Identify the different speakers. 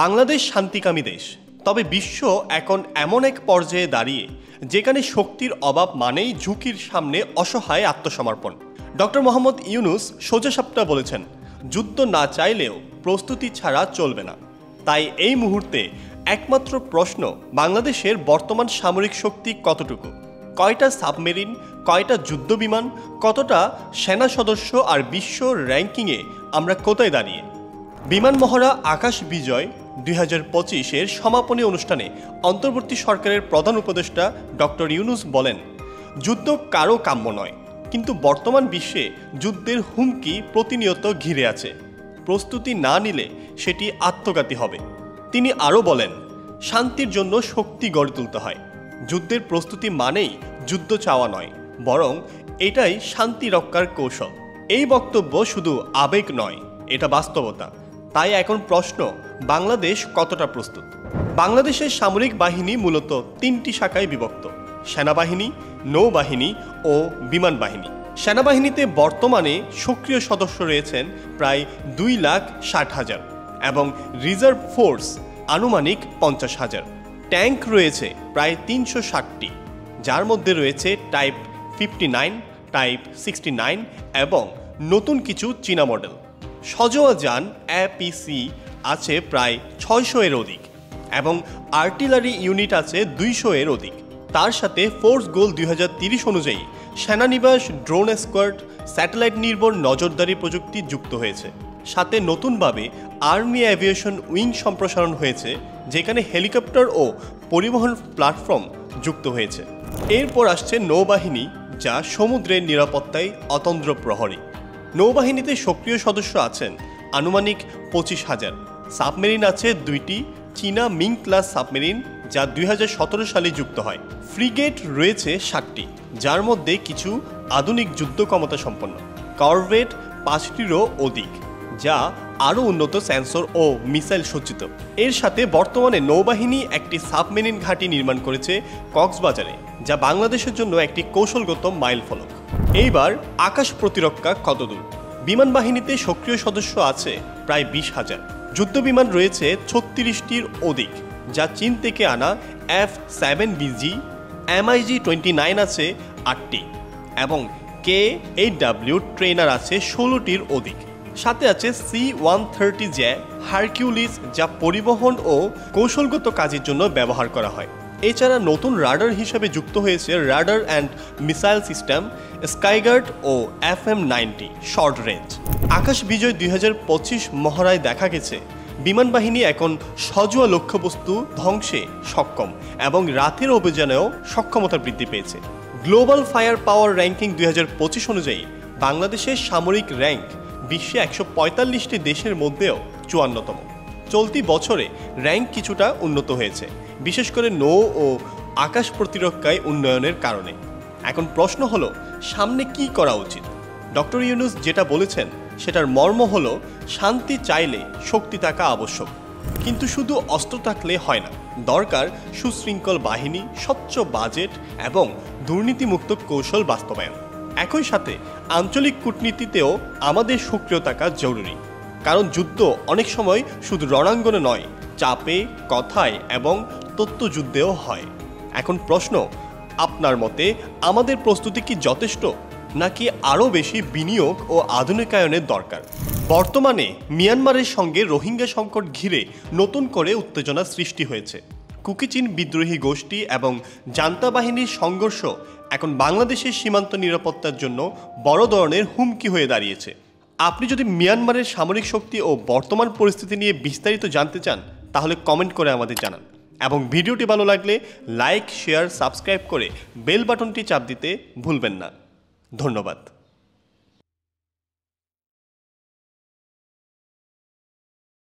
Speaker 1: বাংলাদেশ শান্তিকামী দেশ, তবে বিশ্ব এখন এমন এক পর্যায়ে দাঁড়িয়ে যেখানে শক্তির অভাব মানেই ঝুঁকির সামনে অসহায় আত্মসমর্পণ। ডক্টর মোহাম্মদ ইউনূস সোজাসাপটা বলেছেন, যুদ্ধ না চাইলেও প্রস্তুতি ছাড়া চলবে না। তাই এই মুহূর্তে একমাত্র প্রশ্ন, বাংলাদেশের বর্তমান সামরিক শক্তি কতটুকু, কয়টা সাবমেরিন, কয়টা যুদ্ধবিমান, কতটা সেনা সদস্য আর বিশ্ব র্যাঙ্কিংয়ে আমরা কোথায় দাঁড়িয়ে। বিমান মহড়া আকাশ বিজয় 2025-এর সমাপনী অনুষ্ঠানে অন্তর্বর্তী সরকারের প্রধান উপদেষ্টা ডক্টর ইউনূস বলেন, যুদ্ধ কারো কাম্য নয়, কিন্তু বর্তমান বিশ্বে যুদ্ধের হুমকি প্রতিনিয়ত ঘিরে আছে। প্রস্তুতি না নিলে সেটি আত্মঘাতী হবে। তিনি আরও বলেন, শান্তির জন্য শক্তি গড়ে তুলতে হয়। যুদ্ধের প্রস্তুতি মানেই যুদ্ধ চাওয়া নয়, বরং এটাই শান্তি রক্ষার কৌশল। এই বক্তব্য শুধু আবেগ নয়, এটা বাস্তবতা। তাই এখন প্রশ্ন, বাংলাদেশ কতটা প্রস্তুত। বাংলাদেশের সামরিক বাহিনী মূলত 3টি শাখায় বিভক্ত: সেনাবাহিনী, নৌবাহিনী ও বিমান বাহিনী। সেনাবাহিনীতে বর্তমানে সক্রিয় সদস্য রয়েছেন প্রায় 2,60,000 এবং রিজার্ভ ফোর্স আনুমানিক 50,000। ট্যাঙ্ক রয়েছে প্রায় 360টি, যার মধ্যে রয়েছে টাইপ 59, টাইপ 69 এবং নতুন কিছু চীনা মডেল। সজোয়া যান এপিসি আছে প্রায় 600-এর অধিক এবং আর্টিলারি ইউনিট আছে 200-এর অধিক। তার সাথে ফোর্স গোল 2030 অনুযায়ী সেনানিবাস, ড্রোন স্কোয়াড, স্যাটেলাইট নির্ভর নজরদারি প্রযুক্তি যুক্ত হয়েছে। সাথে নতুনভাবে আর্মি অ্যাভিয়েশন উইং সম্প্রসারণ হয়েছে, যেখানে হেলিকপ্টার ও পরিবহন প্ল্যাটফর্ম যুক্ত হয়েছে। এরপর আসছে নৌবাহিনী, যা সমুদ্রের নিরাপত্তায় অতন্দ্র প্রহরী। নৌবাহিনীতে সক্রিয় সদস্য আছেন আনুমানিক 25,000। সাবমেরিন আছে 2টি, চীনা মিং ক্লাস সাবমেরিন, যা 2017 সালে যুক্ত হয়। ফ্রিগেট রয়েছে 7টি, যার মধ্যে কিছু আধুনিক যুদ্ধ ক্ষমতা সম্পন্ন। করভেট 5টিরও অধিক, যা আরও উন্নত সেন্সর ও মিসাইল সজ্জিত। এর সাথে বর্তমানে নৌবাহিনী একটি সাবমেরিন ঘাঁটি নির্মাণ করেছে কক্সবাজারে, যা বাংলাদেশের জন্য একটি কৌশলগত মাইলফলক। এইবার আকাশ প্রতিরক্ষা কতদূর। বিমান বাহিনীতে সক্রিয় সদস্য আছে প্রায় 20,000। যুদ্ধবিমান রয়েছে 36টির অধিক, যা চীন থেকে আনা F-7BG, MiG-29 আছে 8টি এবং K-8W ট্রেনার আছে 16টির অধিক। সাথে আছে C-130J হারকিউলিস, যা পরিবহন ও কৌশলগত কাজের জন্য ব্যবহার করা হয়। এছাড়া নতুন রাডার হিসেবে যুক্ত হয়েছে radar and missile system Skyguard ও FM-90 short range. Akash Vijay 2025 মহড়ায় দেখা গেছে, বিমান বাহিনী এখন সজোয়া লক্ষ্যবস্তু ধ্বংসে সক্ষম এবং রাতের অভিযানেও সক্ষমতা বৃদ্ধি পেয়েছে। গ্লোবাল ফায়ার পাওয়ার র্যাঙ্কিং 2025 অনুযায়ী বাংলাদেশের সামরিক র্যাঙ্ক বিশ্বে 145টি দেশের মধ্যেও 54তম। চলতি বছরে র্যাঙ্ক কিছুটা উন্নত হয়েছে, বিশেষ করে নৌ ও আকাশ প্রতিরক্ষায় উন্নয়নের কারণে। এখন প্রশ্ন হলো, সামনে কি করা উচিত। ডক্টর ইউনূস যেটা বলেছেন সেটার মর্ম হলো, শান্তি চাইলে শক্তি থাকা আবশ্যক, কিন্তু শুধু অস্ত্র থাকলে হয় না। দরকার সুশৃঙ্খল বাহিনী, স্বচ্ছ বাজেট এবং দুর্নীতিমুক্ত কৌশল বাস্তবায়ন। একই সাথে আঞ্চলিক কূটনীতিতেও আমাদের সক্রিয় থাকা জরুরি, কারণ যুদ্ধ অনেক সময় শুধু রণাঙ্গনে নয়, চাপে, কথায় এবং তথ্যযুদ্ধেও হয়। এখন প্রশ্ন, আপনার মতে আমাদের প্রস্তুতি কি যথেষ্ট, নাকি আরও বেশি বিনিয়োগ ও আধুনিকায়নের দরকার। বর্তমানে মিয়ানমারের সঙ্গে রোহিঙ্গা সংকট ঘিরে নতুন করে উত্তেজনা সৃষ্টি হয়েছে। কুকিচিন বিদ্রোহী গোষ্ঠী এবং জান্তা বাহিনীর সংঘর্ষ এখন বাংলাদেশের সীমান্ত নিরাপত্তার জন্য বড় ধরনের হুমকি হয়ে দাঁড়িয়েছে। আপনি যদি মিয়ানমারের সামরিক শক্তি ও বর্তমান পরিস্থিতি নিয়ে বিস্তারিত জানতে চান, তাহলে কমেন্ট করে আমাদের জানান এবং ভিডিওটি ভালো লাগলে লাইক, শেয়ার, সাবস্ক্রাইব করে বেল বাটনটি চাপ দিতে ভুলবেন না। ধন্যবাদ।